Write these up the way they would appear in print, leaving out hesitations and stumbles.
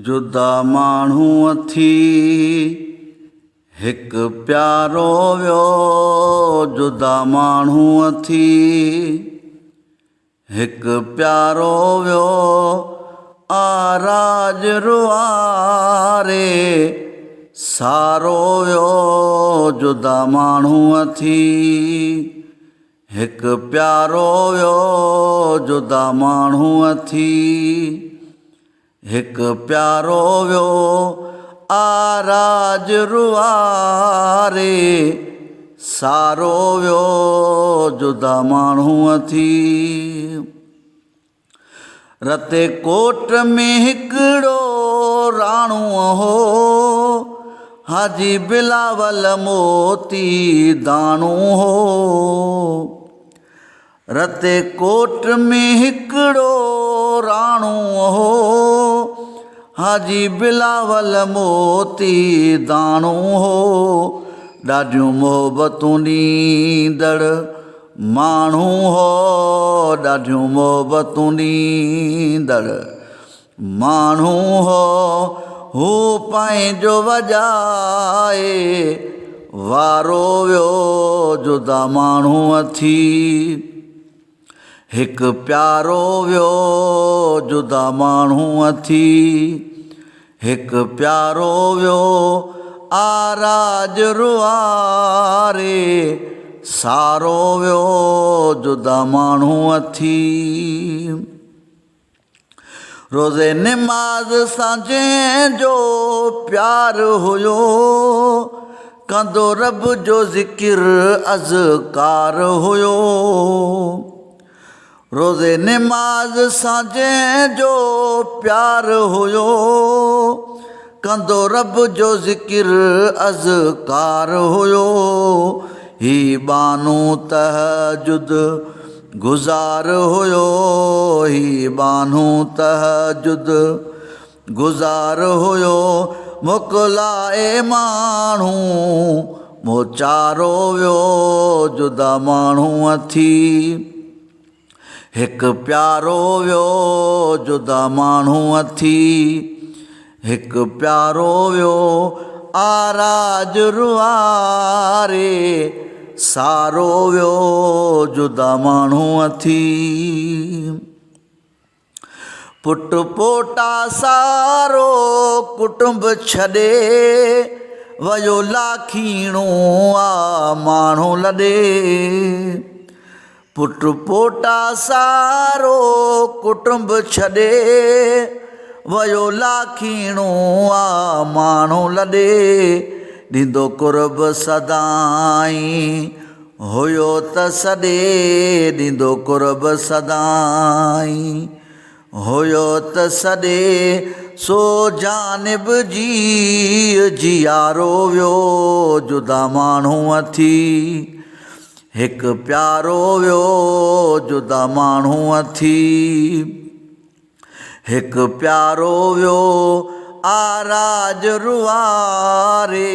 जुदा माण्हू थी हिकु प्यारो वियो, जुदा माण्हू थी हिकु प्यारो वियो, आराज रुआरे सारो वियो। जुदा माण्हू थी हिकु प्यारो वियो, जुदा माण्हू थी हिकु प्यारो वियो, आराज रुआरे सारो वियो। जुदा माण्हू थी रते कोट में हिकिड़ो राणू हो, हाजी बिलावल मोती दाणू हो। रते कोट में हिकिड़ो राणू हो, हाजी बिलावल मोती दाणू हो। ॾाढियूं मोहबतूं ॾींदड़ माण्हू हो, ॾाढियूं मोहबतूं ॾींदड़ माण्हू हो। हू पंहिंजो वॼाए वारो वियो, जुदा माण्हू थी हिकु प्यारो वियो, जुदा माण्हू थी हिकु प्यारो वियो, आराज रुआरे सारो वियो। जुदा माण्हू थी रोज़े निमाज़ सां जंहिंजो प्यार हुयो, कंदो रब जो ज़िक्र अज़कार हुयो। रोज़े निमाज़ सां जंहिंजो प्यार हुयो, कंदो रब जो ज़िक्र अज़कार हुयो। ही बानू तहजुद गुज़ार हुयो, ही बानू तहजुद गुज़ार हुयो। मोकिलाए माण्हू मोचारो वियो, जुदा माण्हू थी हिकु प्यारो वियो, जुदा माण्हू थी हिकु प्यारो वियो, आराज रुआरे सारो वियो। जुदा माण्हू थी पुट पोटा सारो कुटुंब छॾे वयो, लाखीणो आ माण्हू लॾे। पुट पोटा सारो कुटुंब छॾे वयो, लाखीणो आ माण्हू लॾे। ॾींदो कुर्ब सदाई हुयो त सॾे, ॾींदो कुर्ब सदाई हुयो त सॾे। सो जानिब जी जियारो वियो, जुदा माण्हू थी हिकु प्यारो वियो, जुदा माण्हू थी हिकु प्यारो वियो, आराज रुआरे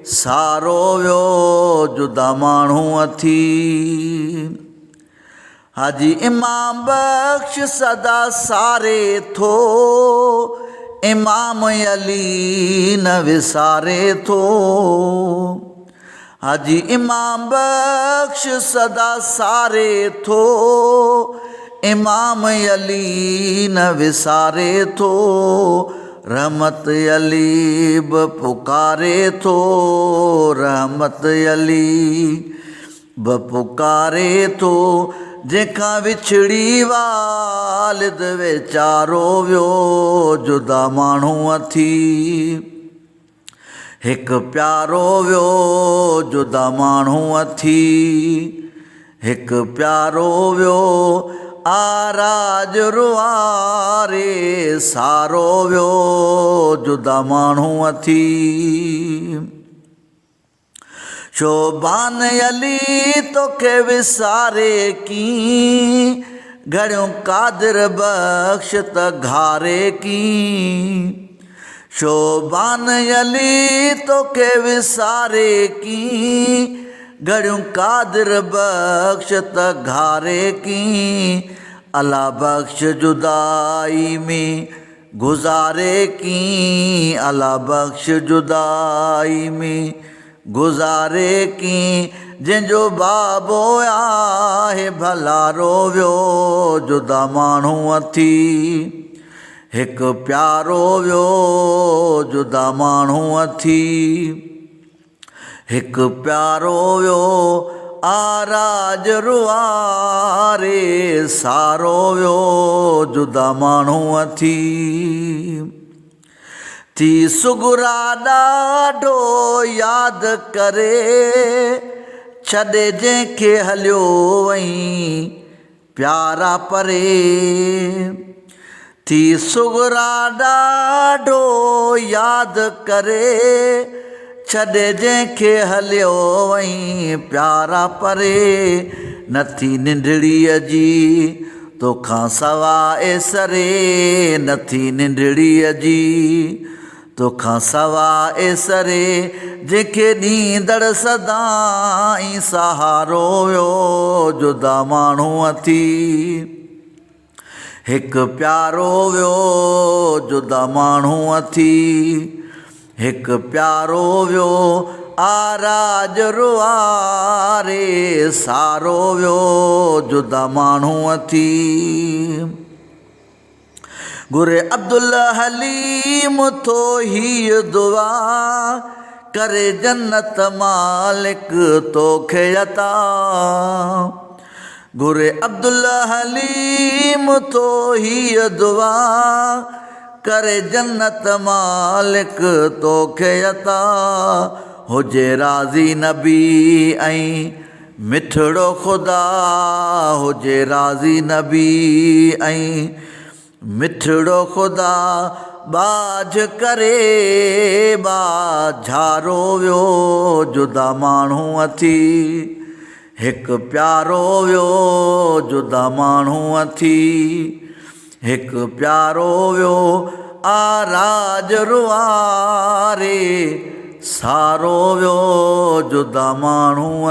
सारो वियो। जुदा माण्हू थी हाजी इमाम बख्श सदा सारे थो, इमाम अली न विसारे थो। हाजी इमाम बख्श सदा सारे थो, इमाम अली न विसारे थो। रहमत अली बि पुकारे थो, रहमत अली बि पुकारे थो। जंहिंखां विछड़ी वालिद वेचारो वियो, जुदा माण्हू थी हिकु प्यारो वियो, जुदा माण्हू थी हिकु प्यारो वियो, आराज रुआरे सारो वियो। जुदा माण्हू थी शोभान अली तोखे विसारे की, घणियूं कादिर बख्श त घारे की। शोभान अली तोखे विसारे की, घणियूं कादिर बख्श त घारे की। अला बख्श जुदाई में गुज़ारे कीं अला बख़्श जुदाई में गुज़ारे कीं जंहिंजो बाबो आहे भला रोवियो जुदा माण्हू अथी हिकु प्यारो वियो जुदा माण्हू अथी हिकु प्यारो वियो आराज रुआरे सारो वियो जुदा माण्हू अथी थी सुगुरा ॾाढो यादि करे छॾे जंहिंखे हलियो वहीं प्यारा परे थी सुगुरा ॾाढो यादि करे छॾे जंहिंखे हलियो वहीं प्यारा परे नथी निंढड़ीअ जी तोखां सवाइ सरे नथी निंढड़ीअ जी तोखां सवाइ सरे जंहिंखे ॾींदड़ सदाईं सहारो वियो जुदा माण्हू अथी हिकु प्यारो वियो जुदा माण्हू अथी हिकु प्यारो वियो आराज रुआरे सारो वियो जुदा माण्हू अथी गुरे अब्दुल हलीम थो हीअ दुआ करे जन्नत मालिक तोखे अता गुरे अब्दुल हलीम थो हीअ दुआ करे जन्नत मालिक तोखे अता हुजे राज़ी नबी ऐं मिठड़ो ख़ुदा हुजे राज़ी नबी ऐं मिठड़ो ख़ुदा बाझ करे बाझारो वियो जुदा माण्हू अथी हिकु प्यारो वियो जुदा माण्हू अथी हिकु प्यारो वियो आराज रुआरे सारो वियो जुदा माण्हू